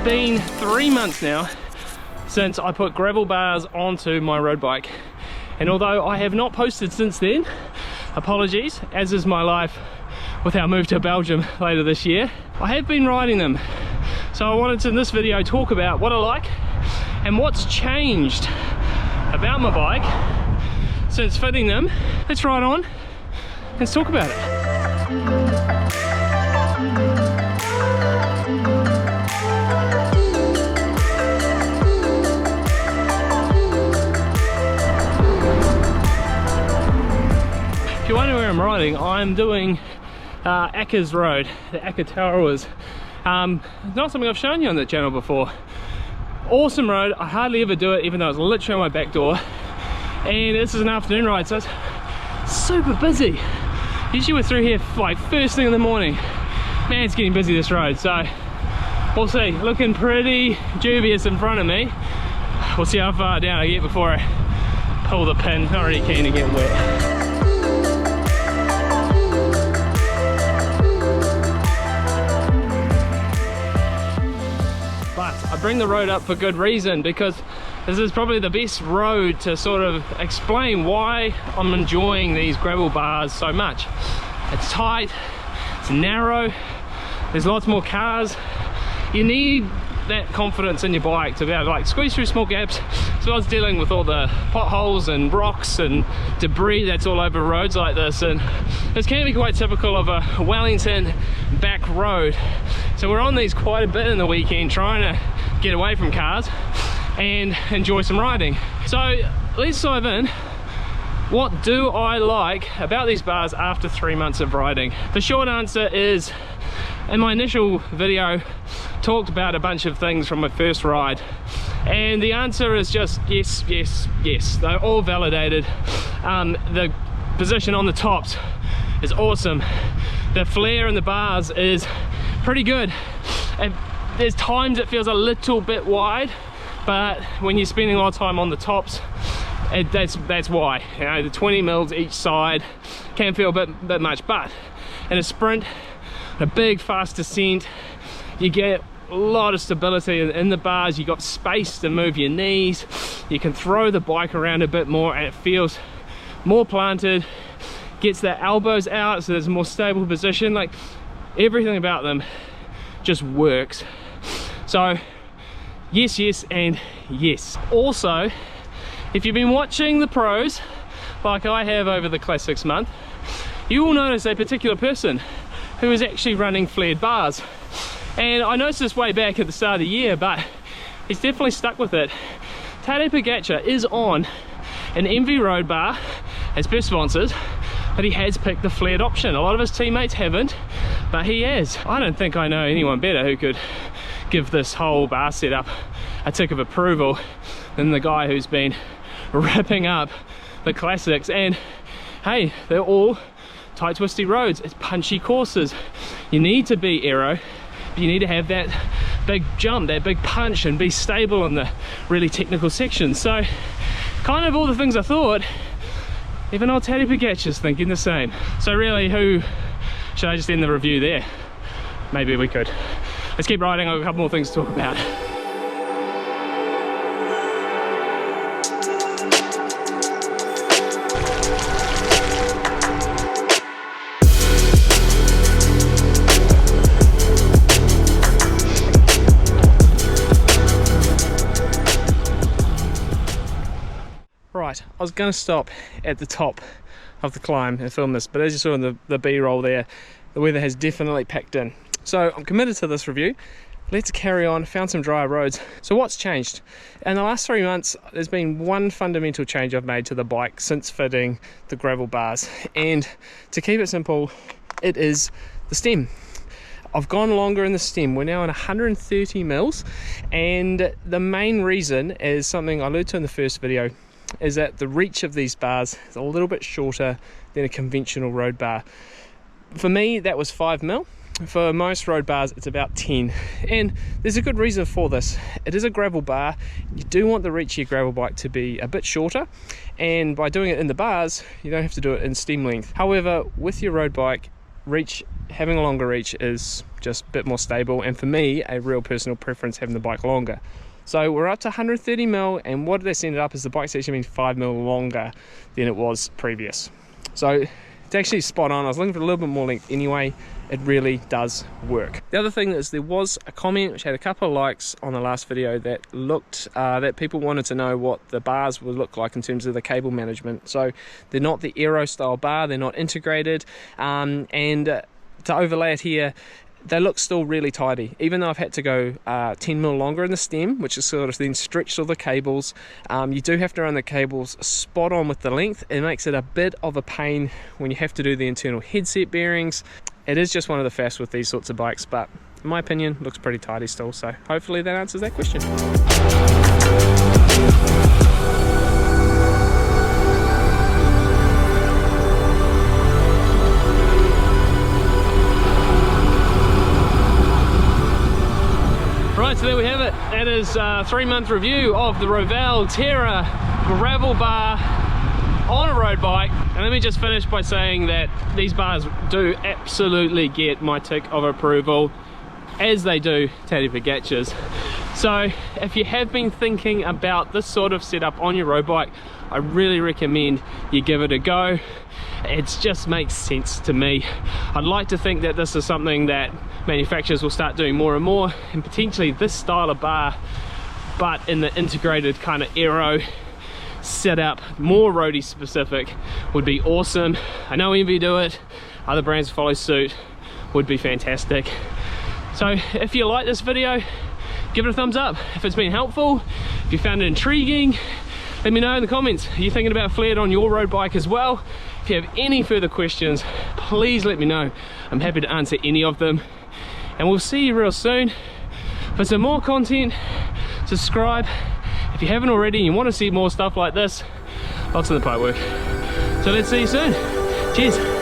been 3 months now since I put gravel bars onto my road bike, and although I have not posted since then, apologies, as is my life with our move to Belgium later this year, I have been riding them. So I wanted to in this video talk about what I like and what's changed about my bike since fitting them. Let's ride on, let's talk about it. If you wonder where I'm riding, I'm doing Acker's Road, the Acker Towers. Not something I've shown you on the channel before. Awesome road, I hardly ever do it even though it's literally on my back door. And this is an afternoon ride, so it's super busy. Usually we're through here like first thing in the morning. Man, it's getting busy this road, so we'll see. Looking pretty dubious in front of me. We'll see how far down I get before I pull the pin. Not really keen to get wet. I bring the road up for good reason, because this is probably the best road to sort of explain why I'm enjoying these gravel bars so much. It's tight, it's narrow, there's lots more cars. You need that confidence in your bike to be able to like squeeze through small gaps, as well as dealing with all the potholes and rocks and debris that's all over roads like this. And this can be quite typical of a Wellington back road. So we're on these quite a bit in the weekend, trying to get away from cars and enjoy some riding. So let's dive in. What do I like about these bars after 3 months of riding? The short answer is, in my initial video, talked about a bunch of things from my first ride, and the answer is just yes, yes, yes. They're all validated. The position on the tops is awesome. The flare in the bars is pretty good. And there's times it feels a little bit wide, but when you're spending a lot of time on the tops, that's why. You know, the 20 mils each side can feel a bit much, but in a sprint, a big fast descent, you get a lot of stability in the bars. You got space to move your knees, you can throw the bike around a bit more, and it feels more planted, gets the elbows out so there's a more stable position. Like, everything about them just works. So yes, yes, and yes. Also, if you've been watching the pros like I have over the Classics month, you will notice a particular person who is actually running flared bars. And I noticed this way back at the start of the year, but he's definitely stuck with it. Tadej Pogačar is on an MV road bar as per sponsors, but he has picked the flared option. A lot of his teammates haven't, but he has. I don't think I know anyone better who could give this whole bar setup a tick of approval than the guy who's been ripping up the Classics. And hey, they're all tight, twisty roads. It's punchy courses. You need to be aero, but you need to have that big jump, that big punch, and be stable in the really technical sections. So kind of all the things I thought, even old Tadej Pogačar's thinking the same. So really, who should I just end the review there? Maybe we could. Let's keep riding. I've got a couple more things to talk about. Right, I was going to stop at the top of the climb and film this, but as you saw in the B-roll there, the weather has definitely packed in. So I'm committed to this review. Let's carry on. Found some drier roads. So what's changed? In the last 3 months, there's been one fundamental change I've made to the bike since fitting the gravel bars. And to keep it simple, it is the stem. I've gone longer in the stem. We're now at 130 mils. And the main reason is something I alluded to in the first video, is that the reach of these bars is a little bit shorter than a conventional road bar. For me, that was 5 mil. For most road bars, it's about 10. And there's a good reason for this. It is a gravel bar. You do want the reach of your gravel bike to be a bit shorter. And by doing it in the bars, you don't have to do it in stem length. However, with your road bike, reach having a longer reach is just a bit more stable, and for me, a real personal preference having the bike longer. So we're up to 130mm, and what that's ended up is the bike's actually been 5mm longer than it was previous. So it's actually spot on. I was looking for a little bit more length anyway. It really does work. The other thing is there was a comment which had a couple of likes on the last video that looked that people wanted to know what the bars would look like in terms of the cable management. So they're not the aero style bar, they're not integrated, and to overlay it here, they look still really tidy, even though I've had to go 10mm longer in the stem, which is sort of then stretched all the cables. You do have to run the cables spot on with the length. It makes it a bit of a pain when you have to do the internal headset bearings. It is just one of the fasts with these sorts of bikes, but in my opinion, looks pretty tidy still. So hopefully that answers that question. Right, so there we have it. That is a 3-month review of the Roval Terra gravel bar on a road bike. And let me just finish by saying that these bars do absolutely get my tick of approval, as they do Taddy Pogacar's. So if you have been thinking about this sort of setup on your road bike, I really recommend you give it a go. It just makes sense to me. I'd like to think that this is something that manufacturers will start doing more and more, and potentially this style of bar, but in the integrated kind of aero setup, more roadie specific, would be awesome. I know Envy do it, other brands follow suit, would be fantastic. So if you like this video, give it a thumbs up. If it's been helpful, if you found it intriguing, let me know in the comments. Are you thinking about flared on your road bike as well? If you have any further questions, please let me know. I'm happy to answer any of them. And we'll see you real soon. For some more content, subscribe. If you haven't already and you want to see more stuff like this, lots in the pipework. So let's see you soon. Cheers.